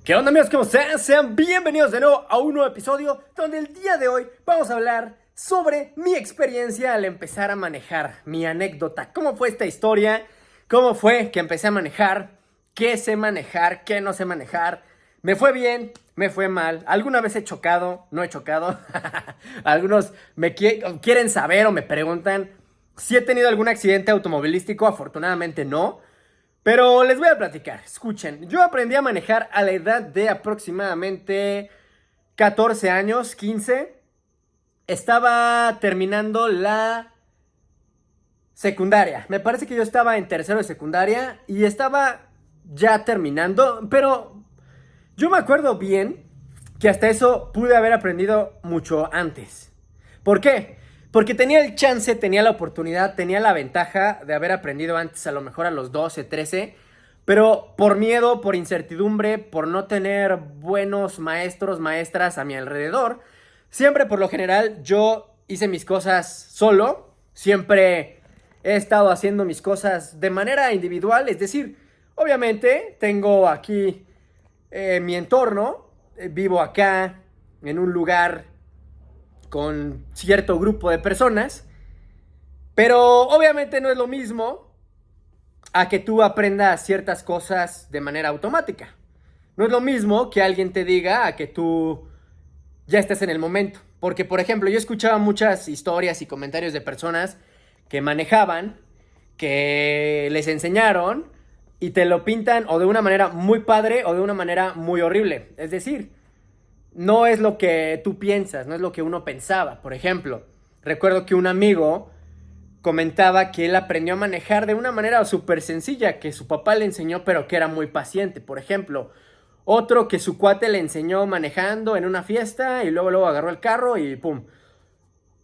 ¿Qué onda, amigos? ¿Cómo están? Sean bienvenidos de nuevo a un nuevo episodio donde el día de hoy vamos a hablar sobre mi experiencia al empezar a manejar, mi anécdota. ¿Cómo fue esta historia? ¿Cómo fue que empecé a manejar? ¿Qué sé manejar? ¿Qué no sé manejar? ¿Me fue bien? ¿Me fue mal? ¿Alguna vez he chocado? ¿No he chocado? Algunos quieren saber o me preguntan si he tenido algún accidente automovilístico. Afortunadamente no. Pero les voy a platicar, escuchen, yo aprendí a manejar a la edad de aproximadamente 14 años, 15. Estaba terminando la secundaria. Me parece que yo estaba en tercero de secundaria y estaba ya terminando, pero yo me acuerdo bien que hasta eso pude haber aprendido mucho antes. ¿Por qué? Porque tenía el chance, tenía la oportunidad, tenía la ventaja de haber aprendido antes, a lo mejor a los 12, 13, pero por miedo, por incertidumbre, por no tener buenos maestros, maestras a mi alrededor, siempre por lo general yo hice mis cosas solo, siempre he estado haciendo mis cosas de manera individual, es decir, obviamente tengo aquí mi entorno, vivo acá en un lugar con cierto grupo de personas, pero obviamente no es lo mismo a que tú aprendas ciertas cosas de manera automática. No es lo mismo que alguien te diga a que tú ya estés en el momento. Porque, por ejemplo, yo escuchaba muchas historias y comentarios de personas que manejaban, que les enseñaron y te lo pintan o de una manera muy padre o de una manera muy horrible. Es decir, no es lo que tú piensas, no es lo que uno pensaba. Por ejemplo, recuerdo que un amigo comentaba que él aprendió a manejar de una manera súper sencilla, que su papá le enseñó, pero que era muy paciente. Por ejemplo, otro que su cuate le enseñó manejando en una fiesta y luego agarró el carro y ¡pum!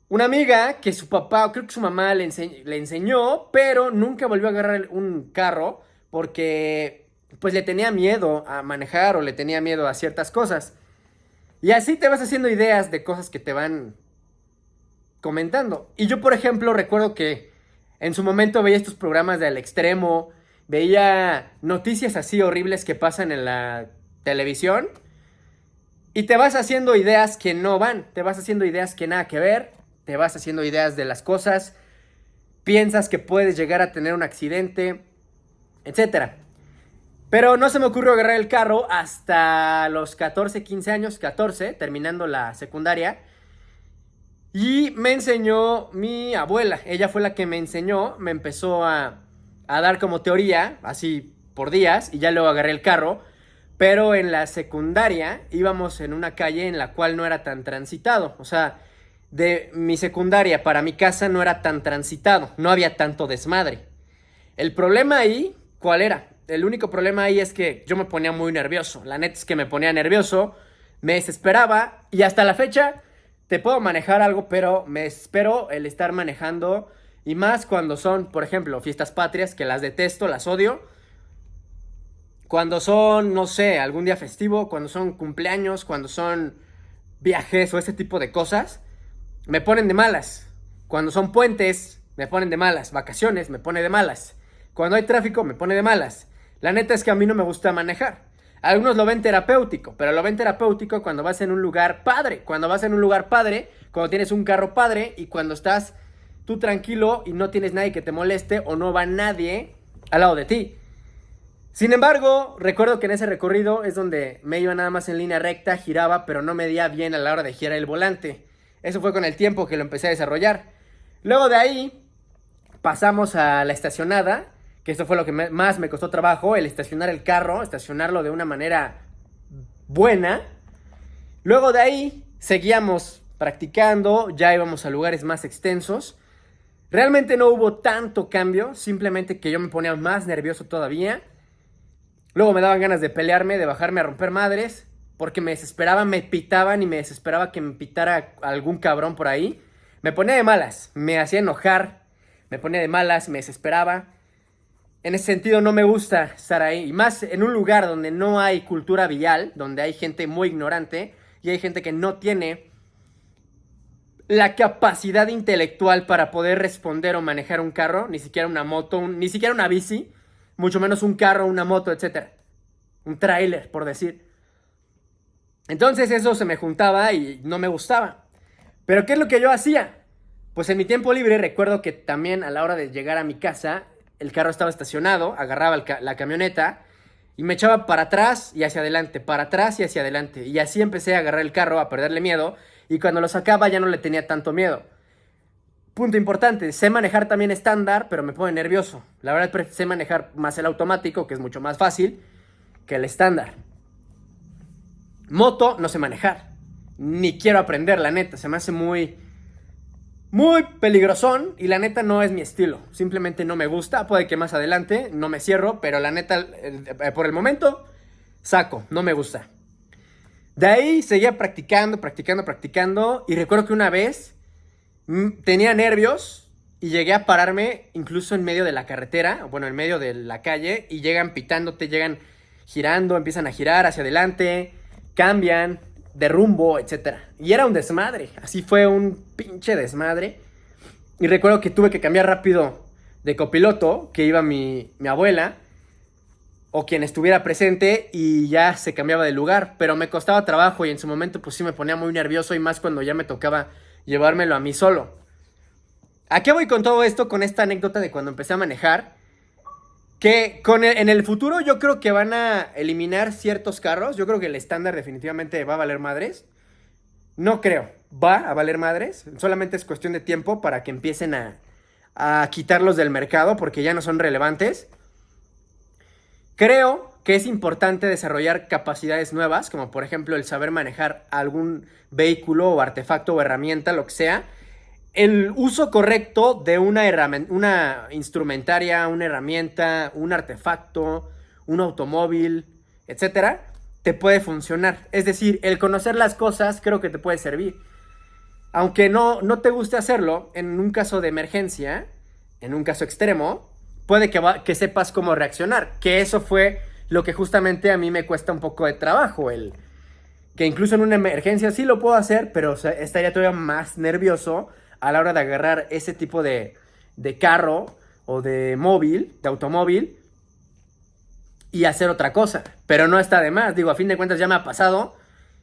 Una amiga que su papá, creo que su mamá le enseñó, pero nunca volvió a agarrar un carro porque pues le tenía miedo a manejar o le tenía miedo a ciertas cosas. Y así te vas haciendo ideas de cosas que te van comentando. Y yo, por ejemplo, recuerdo que en su momento veía estos programas de Al Extremo, veía noticias así horribles que pasan en la televisión y te vas haciendo ideas que no van, te vas haciendo ideas que nada que ver, te vas haciendo ideas de las cosas, piensas que puedes llegar a tener un accidente, etcétera. Pero no se me ocurrió agarrar el carro hasta los 14, 15 años, 14, terminando la secundaria. Y me enseñó mi abuela. Ella fue la que me enseñó, me empezó a dar como teoría, así por días, y ya luego agarré el carro. Pero en la secundaria íbamos en una calle en la cual no era tan transitado. O sea, de mi secundaria para mi casa no era tan transitado, no había tanto desmadre. El problema ahí, ¿cuál era? El único problema ahí es que yo me ponía muy nervioso. La neta es que me ponía nervioso, me desesperaba y hasta la fecha te puedo manejar algo, pero me espero el estar manejando. Y más cuando son, por ejemplo, fiestas patrias, que las detesto, las odio. Cuando son, no sé, algún día festivo, cuando son cumpleaños, cuando son viajes o ese tipo de cosas, me ponen de malas. Cuando son puentes, me ponen de malas. Vacaciones, me pone de malas. Cuando hay tráfico, me pone de malas. La neta es que a mí no me gusta manejar. Algunos lo ven terapéutico, pero lo ven terapéutico cuando vas en un lugar padre. Cuando vas en un lugar padre, cuando tienes un carro padre y cuando estás tú tranquilo y no tienes nadie que te moleste o no va nadie al lado de ti. Sin embargo, recuerdo que en ese recorrido es donde me iba nada más en línea recta, giraba, pero no medía bien a la hora de girar el volante. Eso fue con el tiempo que lo empecé a desarrollar. Luego de ahí pasamos a la estacionada, que esto fue lo que más me costó trabajo, el estacionar el carro, estacionarlo de una manera buena. Luego de ahí seguíamos practicando, ya íbamos a lugares más extensos. Realmente no hubo tanto cambio, simplemente que yo me ponía más nervioso todavía. Luego me daban ganas de pelearme, de bajarme a romper madres, porque me desesperaba, me pitaban y me desesperaba que me pitara algún cabrón por ahí. Me ponía de malas, me hacía enojar, me ponía de malas, me desesperaba. En ese sentido no me gusta estar ahí, y más en un lugar donde no hay cultura vial, donde hay gente muy ignorante y hay gente que no tiene la capacidad intelectual para poder responder o manejar un carro, ni siquiera una moto, ni siquiera una bici, mucho menos un carro, una moto, etcétera. Un tráiler, por decir. Entonces eso se me juntaba y no me gustaba. Pero ¿qué es lo que yo hacía? Pues en mi tiempo libre recuerdo que también a la hora de llegar a mi casa, el carro estaba estacionado, agarraba la camioneta y me echaba para atrás y hacia adelante, para atrás y hacia adelante. Y así empecé a agarrar el carro, a perderle miedo, y cuando lo sacaba ya no le tenía tanto miedo. Punto importante, sé manejar también estándar, pero me pone nervioso. La verdad sé manejar más el automático, que es mucho más fácil que el estándar. Moto no sé manejar, ni quiero aprender, la neta, se me hace muy peligrosón y la neta no es mi estilo. Simplemente no me gusta, puede que más adelante no me cierro, pero la neta, por el momento, saco, no me gusta. De ahí seguía practicando y recuerdo que una vez tenía nervios y llegué a pararme incluso en medio de la carretera, bueno, en medio de la calle, y llegan pitándote, llegan girando, empiezan a girar hacia adelante, cambian de rumbo, etcétera. Y era un desmadre, así fue un pinche desmadre. Y recuerdo que tuve que cambiar rápido de copiloto, que iba mi abuela, o quien estuviera presente, y ya se cambiaba de lugar. Pero me costaba trabajo y en su momento pues sí me ponía muy nervioso, y más cuando ya me tocaba llevármelo a mí solo. ¿A qué voy con todo esto? Con esta anécdota de cuando empecé a manejar. Que en el futuro yo creo que van a eliminar ciertos carros. Yo creo que el estándar definitivamente va a valer madres. No creo, va a valer madres. Solamente es cuestión de tiempo para que empiecen a quitarlos del mercado, porque ya no son relevantes. Creo que es importante desarrollar capacidades nuevas, como por ejemplo el saber manejar algún vehículo o artefacto o herramienta, lo que sea. El uso correcto de una instrumentaria, una herramienta, un artefacto, un automóvil, etcétera, te puede funcionar. Es decir, el conocer las cosas creo que te puede servir. Aunque no te guste hacerlo, en un caso de emergencia, en un caso extremo, puede que sepas cómo reaccionar. Que eso fue lo que justamente a mí me cuesta un poco de trabajo. Que incluso en una emergencia sí lo puedo hacer, pero estaría todavía más nervioso a la hora de agarrar ese tipo de carro o de automóvil, y hacer otra cosa. Pero no está de más. Digo, a fin de cuentas ya me ha pasado,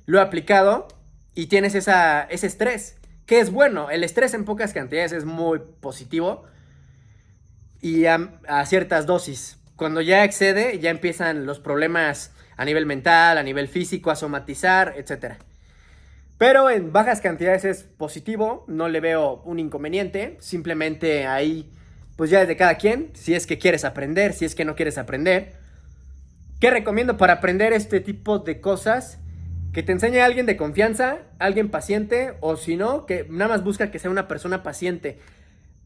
lo he aplicado y tienes ese estrés. Que es bueno, el estrés en pocas cantidades es muy positivo y a ciertas dosis. Cuando ya excede, ya empiezan los problemas a nivel mental, a nivel físico, a somatizar, etcétera. Pero en bajas cantidades es positivo, no le veo un inconveniente. Simplemente ahí, pues ya es de cada quien, si es que quieres aprender, si es que no quieres aprender. ¿Qué recomiendo para aprender este tipo de cosas? Que te enseñe a alguien de confianza, alguien paciente, o si no, que nada más busca que sea una persona paciente.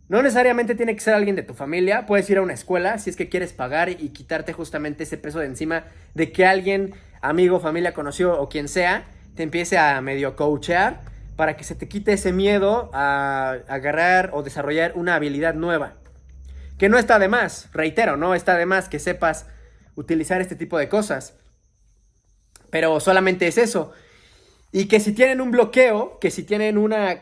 No necesariamente tiene que ser alguien de tu familia, puedes ir a una escuela si es que quieres pagar y quitarte justamente ese peso de encima de que alguien, amigo, familia, conocido o quien sea, te empiece a medio coachear para que se te quite ese miedo a agarrar o desarrollar una habilidad nueva. Que no está de más, reitero, no está de más que sepas utilizar este tipo de cosas. Pero solamente es eso. Y que si tienen un bloqueo, que si tienen una,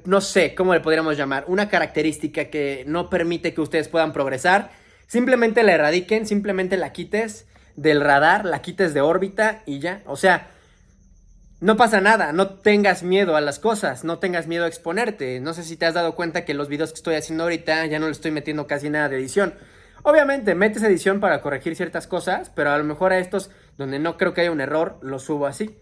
no sé, ¿cómo le podríamos llamar? Una característica que no permite que ustedes puedan progresar, simplemente la erradiquen, simplemente la quites del radar, la quites de órbita y ya. O sea, no pasa nada, no tengas miedo a las cosas, no tengas miedo a exponerte. No sé si te has dado cuenta que los videos que estoy haciendo ahorita ya no le estoy metiendo casi nada de edición. Obviamente, metes edición para corregir ciertas cosas, pero a lo mejor a estos, donde no creo que haya un error, los subo así.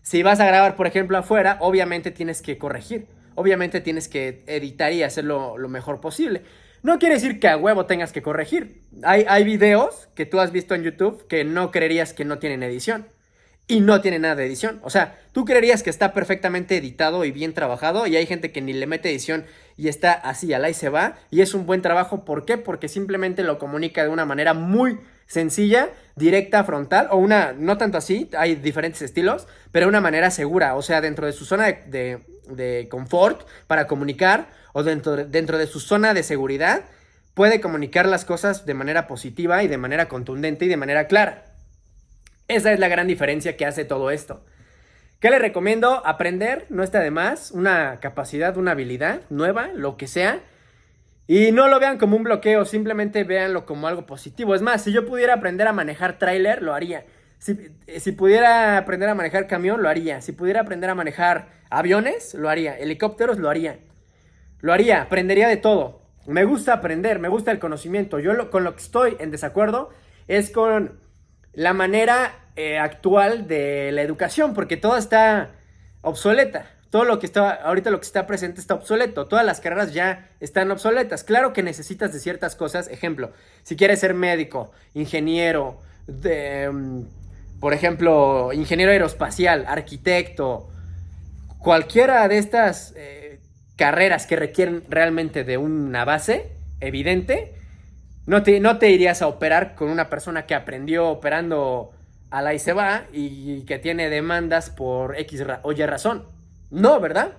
Si vas a grabar, por ejemplo, afuera, obviamente tienes que corregir. Obviamente tienes que editar y hacerlo lo mejor posible. No quiere decir que a huevo tengas que corregir. Hay videos que tú has visto en YouTube que no creerías que no tienen edición. Y no tiene nada de edición. O sea, tú creerías que está perfectamente editado y bien trabajado, y hay gente que ni le mete edición y está así, al ahí se va, y es un buen trabajo. ¿Por qué? Porque simplemente lo comunica de una manera muy sencilla, directa, frontal, o una, no tanto así, hay diferentes estilos, pero de una manera segura, o sea, dentro de su zona de confort para comunicar, o dentro de su zona de seguridad, puede comunicar las cosas de manera positiva y de manera contundente y de manera clara. Esa es la gran diferencia que hace todo esto. ¿Qué les recomiendo? Aprender, no está de más, una capacidad, una habilidad nueva, lo que sea. Y no lo vean como un bloqueo, simplemente véanlo como algo positivo. Es más, si yo pudiera aprender a manejar tráiler, lo haría. Si pudiera aprender a manejar camión, lo haría. Si pudiera aprender a manejar aviones, lo haría. Helicópteros, lo haría. Lo haría, aprendería de todo. Me gusta aprender, me gusta el conocimiento. Con lo que estoy en desacuerdo es con la manera actual de la educación, porque todo está obsoleta. Todo lo que está, ahorita lo que está presente está obsoleto. Todas las carreras ya están obsoletas. Claro que necesitas de ciertas cosas. Ejemplo, si quieres ser médico, ingeniero, por ejemplo, ingeniero aeroespacial, arquitecto, cualquiera de estas carreras que requieren realmente de una base evidente, no te irías a operar con una persona que aprendió operando a la y se va y que tiene demandas por X o Y razón. No, ¿verdad?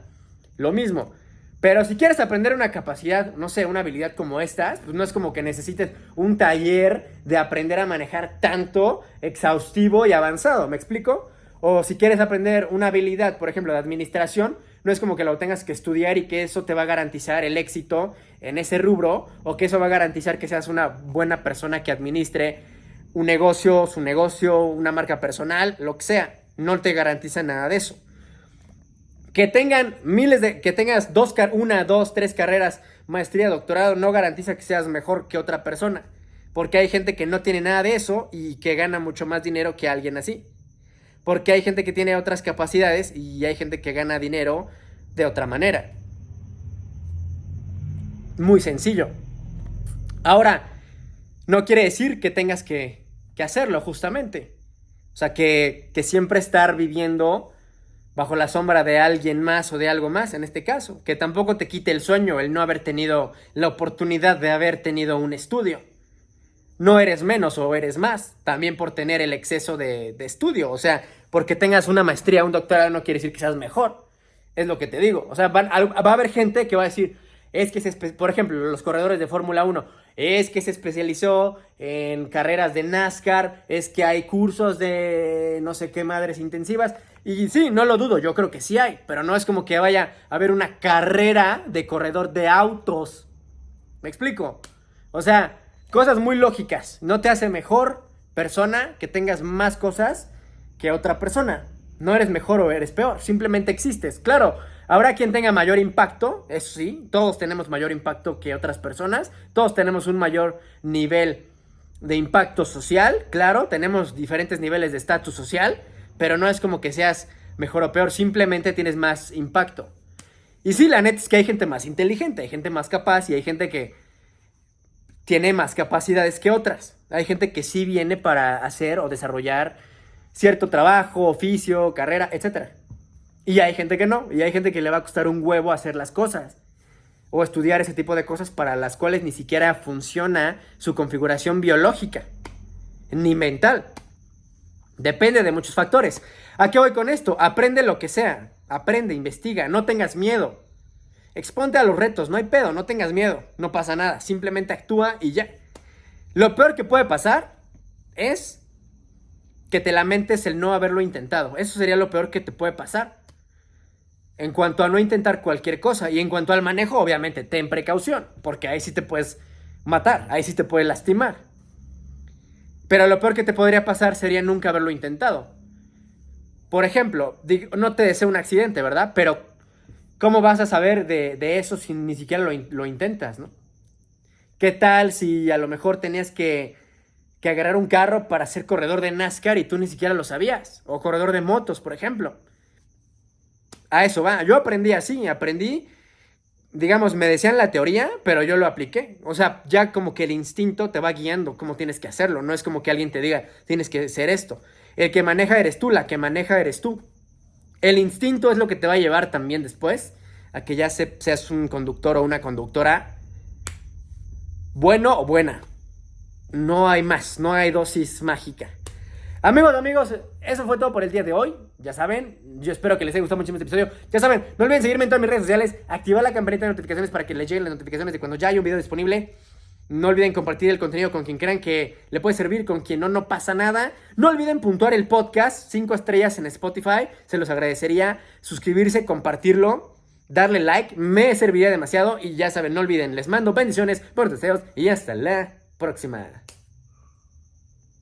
Lo mismo. Pero si quieres aprender una capacidad, no sé, una habilidad como estas, pues no es como que necesites un taller de aprender a manejar tanto, exhaustivo y avanzado, ¿me explico? O si quieres aprender una habilidad, por ejemplo, de administración, no es como que lo tengas que estudiar y que eso te va a garantizar el éxito en ese rubro, o que eso va a garantizar que seas una buena persona que administre un negocio, su negocio, una marca personal, lo que sea. No te garantiza nada de eso. Que tengas una, dos, tres carreras, maestría, doctorado, no garantiza que seas mejor que otra persona. Porque hay gente que no tiene nada de eso y que gana mucho más dinero que alguien así. Porque hay gente que tiene otras capacidades y hay gente que gana dinero de otra manera. Muy sencillo. Ahora, no quiere decir que tengas que hacerlo, justamente. O sea, que siempre estar viviendo bajo la sombra de alguien más o de algo más, en este caso. Que tampoco te quite el sueño el no haber tenido la oportunidad de haber tenido un estudio. No eres menos o eres más, también por tener el exceso de estudio. O sea, porque tengas una maestría, un doctorado, no quiere decir que seas mejor. Es lo que te digo. O sea, va a haber gente que va a decir, es que por ejemplo, los corredores de Fórmula 1, es que se especializó en carreras de NASCAR, es que hay cursos de no sé qué madres intensivas. Y sí, no lo dudo, yo creo que sí hay, pero no es como que vaya a haber una carrera de corredor de autos. ¿Me explico? O sea, cosas muy lógicas. No te hace mejor persona que tengas más cosas que otra persona. No eres mejor o eres peor, simplemente existes. Claro, habrá quien tenga mayor impacto, eso sí, todos tenemos mayor impacto que otras personas, todos tenemos un mayor nivel de impacto social, claro, tenemos diferentes niveles de estatus social, pero no es como que seas mejor o peor, simplemente tienes más impacto. Y sí, la neta es que hay gente más inteligente, hay gente más capaz y hay gente que tiene más capacidades que otras. Hay gente que sí viene para hacer o desarrollar cierto trabajo, oficio, carrera, etc. Y hay gente que no, y hay gente que le va a costar un huevo hacer las cosas o estudiar ese tipo de cosas para las cuales ni siquiera funciona su configuración biológica ni mental. Depende de muchos factores. ¿A qué voy con esto? Aprende lo que sea, aprende, investiga, no tengas miedo. Exponte a los retos, no hay pedo, no tengas miedo, no pasa nada, simplemente actúa y ya. Lo peor que puede pasar es que te lamentes el no haberlo intentado. Eso sería lo peor que te puede pasar. En cuanto a no intentar cualquier cosa. Y en cuanto al manejo, obviamente, ten precaución. Porque ahí sí te puedes matar. Ahí sí te puedes lastimar. Pero lo peor que te podría pasar sería nunca haberlo intentado. Por ejemplo, no te deseo un accidente, ¿verdad? Pero ¿cómo vas a saber de eso si ni siquiera lo intentas, ¿no? ¿Qué tal si a lo mejor tenías que agarrar un carro para ser corredor de NASCAR y tú ni siquiera lo sabías? O corredor de motos, por ejemplo. A eso va. Yo aprendí así, digamos, me decían la teoría, pero yo lo apliqué. O sea, ya como que el instinto te va guiando cómo tienes que hacerlo. No es como que alguien te diga, tienes que hacer esto. El que maneja eres tú, la que maneja eres tú. El instinto es lo que te va a llevar también después a que ya seas un conductor o una conductora bueno o buena. No hay más, no hay dosis mágica. Amigos, eso fue todo por el día de hoy. Ya saben, yo espero que les haya gustado mucho este episodio. Ya saben, no olviden seguirme en todas mis redes sociales, activar la campanita de notificaciones para que les lleguen las notificaciones de cuando ya hay un video disponible. No olviden compartir el contenido con quien crean que le puede servir, con quien no pasa nada. No olviden puntuar el podcast, 5 estrellas en Spotify, se los agradecería. Suscribirse, compartirlo, darle like, me serviría demasiado. Y ya saben, no olviden, les mando bendiciones, buenos deseos y hasta la próxima.